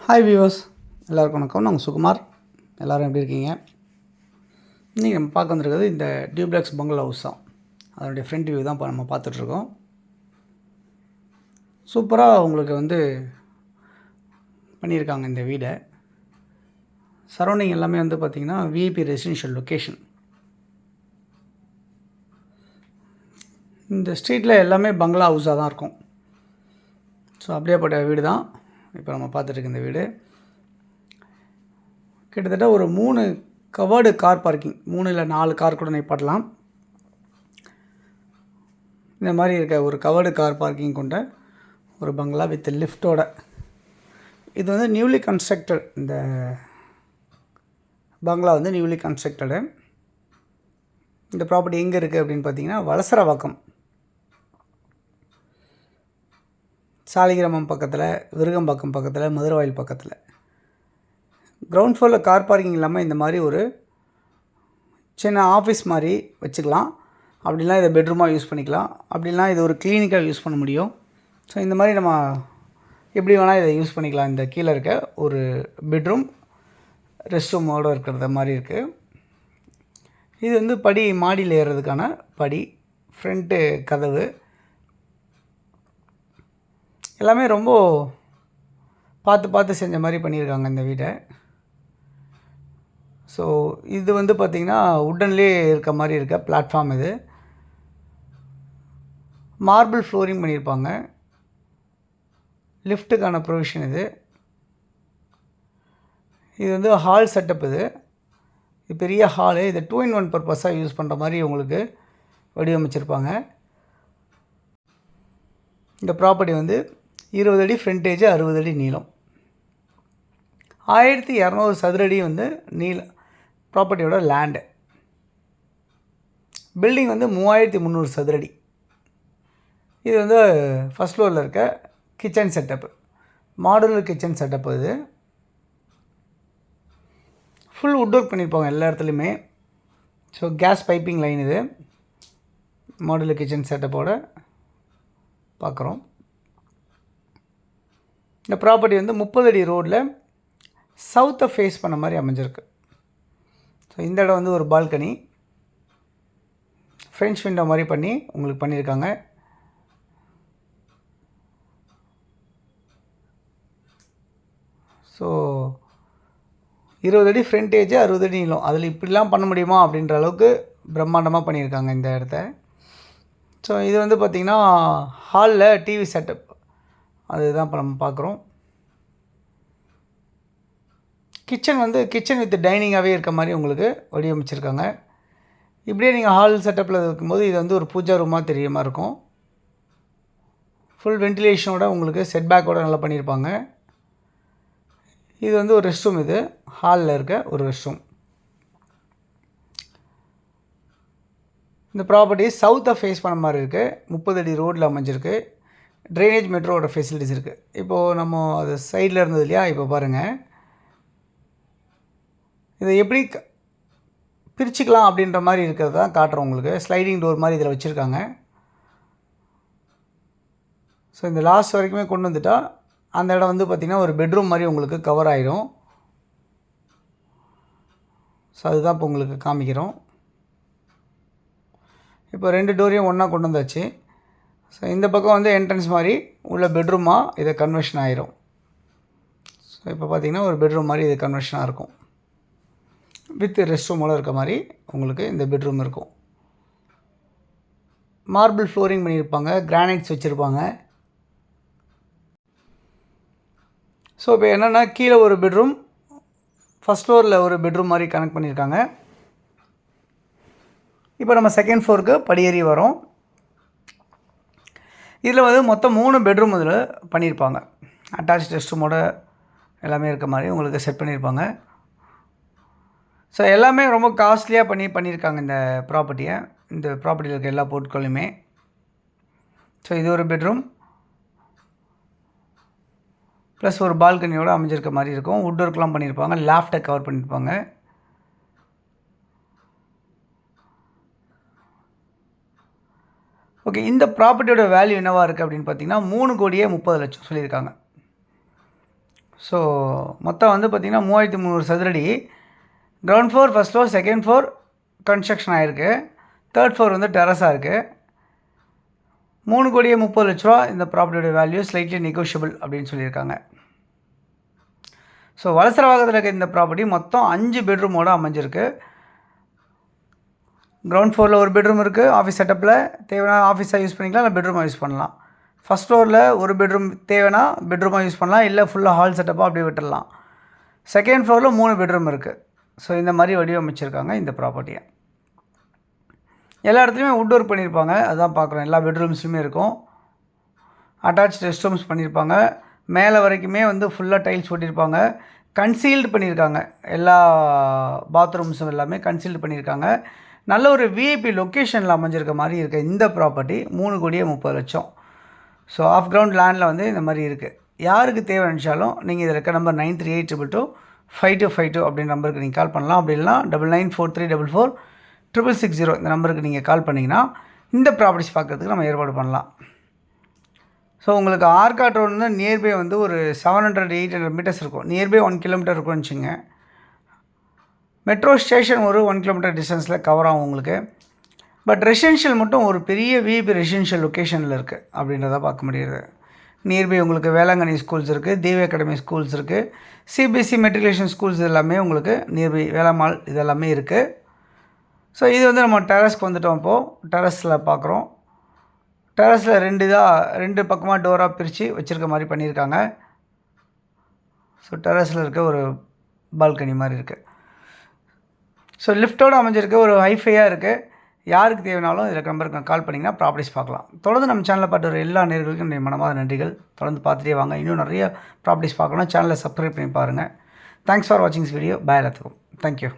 Hi viewers, எல்லாருக்கும் வணக்கம். நான் சுகுமார். எல்லோரும் எப்படி இருக்கீங்க? இன்றைக்கி நம்ம பார்க்க வந்திருக்கிறது இந்த டியூப்ளெக்ஸ் பங்களா ஹவுஸ் தான். அதனுடைய ஃப்ரண்ட் வியூ தான் இப்போ நம்ம பார்த்துட்ருக்கோம். சூப்பராக உங்களுக்கு பண்ணியிருக்காங்க இந்த வீடை. சரௌண்டிங் எல்லாமே பார்த்திங்கன்னா விஐபி ரெசிடென்ஷியல் லொக்கேஷன். இந்த ஸ்ட்ரீட்டில் எல்லாமே பங்களா ஹவுஸாக தான் இருக்கும். ஸோ அப்படியேப்பட்ட வீடு தான் இப்போ நம்ம பார்த்துட்ருக்க இந்த வீடு. கிட்டத்தட்ட ஒரு 3 கவர்டு கார் பார்க்கிங், 3 இல்லை 4 கார் கூட நிப்பாட்டலாம். இந்த மாதிரி இருக்க ஒரு கவர்டு கார் பார்க்கிங் கொண்ட ஒரு பங்களா வித் லிஃப்ட்டோட. இது நியூலி கன்ஸ்ட்ரக்டட். இந்த பங்களா நியூலி கன்ஸ்ட்ரக்டடு. இந்த ப்ராப்பர்ட்டி எங்கே இருக்குது அப்படின்னு பார்த்தீங்கன்னா வலசரவாக்கம், சாலிகிராமம் பக்கத்தில், விருகம்பாக்கம் பக்கத்தில், மதுரவாயில் பக்கத்தில். கிரவுண்ட் ஃப்ளோரில் கார் பார்க்கிங் இல்லாமல் இந்த மாதிரி ஒரு சின்ன ஆஃபீஸ் மாதிரி வச்சுக்கலாம். அப்படிலாம் இதை பெட்ரூமாக யூஸ் பண்ணிக்கலாம். அப்படிலாம் இது ஒரு கிளினிக்காக யூஸ் பண்ண முடியும். ஸோ இந்த மாதிரி நம்ம எப்படி வேணால் இதை யூஸ் பண்ணிக்கலாம். இந்த கீழே இருக்க ஒரு பெட்ரூம் ரெஸ்ட் ரூமோடு இருக்கிறத மாதிரி இருக்குது. இது படி மாடியில் ஏறுறதுக்கான படி, ஃப்ரண்ட்டு கதவு எல்லாமே ரொம்ப பார்த்து செஞ்ச மாதிரி பண்ணியிருக்காங்க இந்த வீடை. ஸோ இது பார்த்திங்கன்னா உட்டன்லேயே இருக்க மாதிரி இருக்க பிளாட்ஃபார்ம். இது மார்பிள் ஃப்ளோரிங் பண்ணியிருப்பாங்க. லிஃப்ட்டுக்கான ப்ரொவிஷன் இது ஹால் செட்டப். இது பெரிய ஹாலு. இது 2-in-1 பர்பஸாக யூஸ் பண்ணுற மாதிரி உங்களுக்கு வடிவமைச்சிருப்பாங்க. இந்த ப்ராப்பர்ட்டி 20 அடி ஃப்ரண்டேஜ், 60 அடி நீளம், 1200 சதுரடி நீளம் ப்ராப்பர்ட்டியோட லேண்டு. பில்டிங் 3300 சதுரடி. இது ஃபஸ்ட் ஃப்ளோரில் இருக்க kitchen setup, modular kitchen setup. இது ஃபுல் வுட் ஒர்க் பண்ணியிருப்பாங்க எல்லா இடத்துலையுமே. So gas piping line. இது மாடுலர் கிச்சன் செட்டப்போடு பார்க்குறோம். இந்த ப்ராப்பர்ட்டி 30 அடி ரோடில் சவுத்தை ஃபேஸ் பண்ண மாதிரி அமைஞ்சிருக்கு. ஸோ இந்த இடம் ஒரு பால்கனி, ஃப்ரெஞ்ச் விண்டோ மாதிரி பண்ணி உங்களுக்கு பண்ணியிருக்காங்க. ஸோ 20 அடி ஃப்ரண்டேஜ், 60 அடி நீளம். அதில் இப்படிலாம் பண்ண முடியுமா அப்படின்ற அளவுக்கு பிரம்மாண்டமாக பண்ணியிருக்காங்க இந்த இடத்த. ஸோ இது பார்த்திங்கன்னா ஹாலில் டிவி செட்டப். அதுதான் இப்போ நம்ம பார்க்குறோம். கிச்சன் வித் டைனிங்காகவே இருக்க மாதிரி உங்களுக்கு வடிவமைச்சிருக்காங்க. இப்படியே நீங்கள் ஹால் செட்டப்பில் இருக்கும்போது இது ஒரு பூஜா ரூமாக தெரிய மாதிரி இருக்கும். ஃபுல் வென்டிலேஷனோட உங்களுக்கு செட்பேக்கோடு நல்லா பண்ணியிருப்பாங்க. இது ஒரு ரெஸ்ட் ரூம். இது ஹாலில் இருக்க ஒரு ரெஸ்ட் ரூம். இந்த ப்ராப்பர்ட்டி சவுத்தை ஃபேஸ் பண்ண மாதிரி இருக்குது. 30 அடி ரோடில் அமைஞ்சிருக்கு. ட்ரைனேஜ் மெட்ரோவோட ஃபெசிலிட்டிஸ் இருக்குது. இப்போது நம்ம அது சைடில் இருந்தது இல்லையா, இப்போ பாருங்கள் இதை எப்படி பிரிச்சுக்கலாம் அப்படின்ற மாதிரி இருக்கிறது தான் காட்டுறோம் உங்களுக்கு. ஸ்லைடிங் டோர் மாதிரி இதில் வச்சுருக்காங்க. ஸோ இந்த லாஸ்ட் வரைக்குமே கொண்டு வந்துட்டால் அந்த இடம் பார்த்திங்கன்னா ஒரு பெட்ரூம் மாதிரி உங்களுக்கு கவர் ஆகிடும். ஸோ அதுதான் இப்போ உங்களுக்கு காமிக்கிறோம். இப்போ 2 டோரையும் ஒன்றா கொண்டு வந்தாச்சு. ஸோ இந்த பக்கம் என்ட்ரன்ஸ் மாதிரி உள்ள பெட்ரூமாக இதை கன்வர்ஷன் ஆகிரும். ஸோ இப்போ பார்த்திங்கன்னா ஒரு பெட்ரூம் மாதிரி இது கன்வர்ஷனாக இருக்கும். வித் ரெஸ்ட் ரூமோடு இருக்க மாதிரி உங்களுக்கு இந்த பெட்ரூம் இருக்கும். மார்பிள் ஃப்ளோரிங் பண்ணியிருப்பாங்க, கிரானைட்ஸ் வச்சுருப்பாங்க. ஸோ இப்போ என்னென்னா கீழே ஒரு பெட்ரூம், ஃபஸ்ட் ஃப்ளோரில் ஒரு பெட்ரூம் மாதிரி கனெக்ட் பண்ணியிருக்காங்க. இப்போ நம்ம செகண்ட் ஃப்ளோருக்கு படியேறி வரோம். இதில் மொத்தம் 3 பெட்ரூம் இதில் பண்ணியிருப்பாங்க. அட்டாச் ரெஸ்ட் ரூமோட எல்லாமே இருக்க மாதிரி உங்களுக்கு செட் பண்ணியிருப்பாங்க. ஸோ எல்லாமே ரொம்ப காஸ்ட்லியாக பண்ணியிருக்காங்க இந்த ப்ராப்பர்ட்டியை. இந்த ப்ராப்பர்ட்டியில் இருக்க எல்லா பொருட்களுமே. ஸோ இது ஒரு பெட்ரூம் ப்ளஸ் ஒரு பால்கனியோடு அமைஞ்சிருக்க மாதிரி இருக்கும். வுட் ஒர்க்லாம் பண்ணியிருப்பாங்க. லாஃப்ட்டை கவர் பண்ணியிருப்பாங்க. ஓகே, இந்த ப்ராப்பர்ட்டியோட வேல்யூ என்னவாக இருக்குது அப்படின்னு பார்த்தீங்கன்னா 3,30,00,000 சொல்லியிருக்காங்க. ஸோ மொத்தம் வந்து பார்த்திங்கன்னா 3300 சதுரடி. Ground floor, first floor, second floor construction ஆகிருக்கு. தேர்ட் ஃப்ளோர் வந்து டெரஸாக இருக்குது. 3,30,00,000 இந்த ப்ராப்பர்ட்டியோட வேல்யூ, ஸ்லைட்லி நெகோஷியபிள் அப்படின்னு சொல்லியிருக்காங்க. ஸோ வலசரவாகத்தில் இருக்க இந்த ப்ராப்பர்ட்டி மொத்தம் 5 பெட்ரூமோடு அமைஞ்சிருக்கு. கிரவுண்ட் ஃப்ளோரில் ஒரு பெட்ரூம் இருக்குது. ஆஃபீஸ் செட்டப்பில் தேவையான ஆஃபீஸாக யூஸ் பண்ணிக்கலாம், இல்லை பெட்ரூமாக யூஸ் பண்ணலாம். ஃபஸ்ட் ஃப்ளோரில் ஒரு பெட்ரூம் தேவைன்னா பெட்ரூமாக யூஸ் பண்ணலாம், இல்லை ஃபுல்லாக ஹால் செட்டப்பாக அப்படியே விட்டுடலாம். செகண்ட் ஃப்ளோரில் 3 பெட்ரூம் இருக்குது. ஸோ இந்த மாதிரி வடிவமைச்சிருக்காங்க இந்த ப்ராப்பர்ட்டியை. எல்லா இடத்துலையுமே வுட் ஒர்க் பண்ணியிருப்பாங்க, அதுதான் பார்க்குறோம். எல்லா பெட்ரூம்ஸ்லையுமே இருக்கும். அட்டாச் ரெஸ்ட் ரூம்ஸ் பண்ணியிருப்பாங்க. மேலே வரைக்குமே வந்து ஃபுல்லாக டைல்ஸ் ஒட்டியிருப்பாங்க. கன்சீல்டு பண்ணியிருக்காங்க. எல்லா பாத்ரூம்ஸும் எல்லாமே கன்சீல்டு பண்ணியிருக்காங்க. நல்ல ஒரு விஐபி லொக்கேஷனில் அமைஞ்சிருக்க மாதிரி இருக்குது இந்த ப்ராப்பர்ட்டி. 3,30,00,000. ஸோ ஆஃப் கிரவுண்ட் லேண்டில் வந்து இந்த மாதிரி இருக்குது. யாருக்கு தேவை நினச்சாலும் நீங்கள் இதில் இருக்க நம்பர் 9382225252 அப்படின்ற நம்பருக்கு நீங்கள் கால் பண்ணலாம். அப்படி இல்லைனா 9943444660 இந்த நம்பருக்கு நீங்கள் கால் பண்ணிங்கன்னா இந்த ப்ராப்பர்ட்டிஸ் பார்க்குறதுக்கு நம்ம ஏற்பாடு பண்ணலாம். ஸோ உங்களுக்கு ஆர்காட் ரோடு வந்து நியர்பை வந்து ஒரு 700-800 மீட்டர்ஸ் இருக்கும். நியர்பை 1 கிலோமீட்டர் இருக்கும்னு வச்சுங்க. மெட்ரோ ஸ்டேஷன் ஒரு 1 கிலோமீட்டர் டிஸ்டன்ஸில் கவர் ஆகும் உங்களுக்கு. பட் ரெசிடென்ஷியல் மட்டும் ஒரு பெரிய விஐபி ரெசிடென்ஷியல் லொக்கேஷனில் இருக்குது அப்படின்றத பார்க்க முடியுது. நியர்பை உங்களுக்கு வேளாங்கண்ணி ஸ்கூல்ஸ் இருக்குது, தேவி அகாடமி ஸ்கூல்ஸ் இருக்குது, சிபிஎஸ்சி மெட்ரிகுலேஷன் ஸ்கூல்ஸ் எல்லாமே உங்களுக்கு நியர்பை வேளாமால் இதெல்லாமே இருக்குது. ஸோ இது வந்து நம்ம டெரஸ்க்கு வந்துட்டோம். இப்போது டெரஸில் பார்க்குறோம். டெரஸில் 2 பக்கமாக டோராக பிரித்து வச்சுருக்க மாதிரி பண்ணியிருக்காங்க. ஸோ டெரஸில் இருக்க ஒரு பால்கனி மாதிரி இருக்குது. ஸோ லிஃப்ட்டோடு அமைஞ்சிருக்கு, ஒரு ஹைஃபையாக இருக்குது. யாருக்கு தேவைனாலும் இதில் நம்பருக்கு கால் பண்ணிங்கன்னா ப்ராப்பர்ட்டிஸ் பார்க்கலாம். தொடர்ந்து நம்ம சேனலில் பார்த்து வர எல்லா நேயர்களுக்கும் என்னுடைய மனமார்ந்த நன்றிகள். தொடர்ந்து பார்த்துட்டே வாங்க. இன்னும் நிறைய ப்ராப்பர்ட்டிஸ் பார்க்கணும். சேனலை சப்ஸ்கிரைப் பண்ணி பாருங்கள். தேங்க்ஸ் ஃபார் வாட்சிங் திஸ் வீடியோ. பாய் எல்லாத்துக்கும். தேங்க்யூ.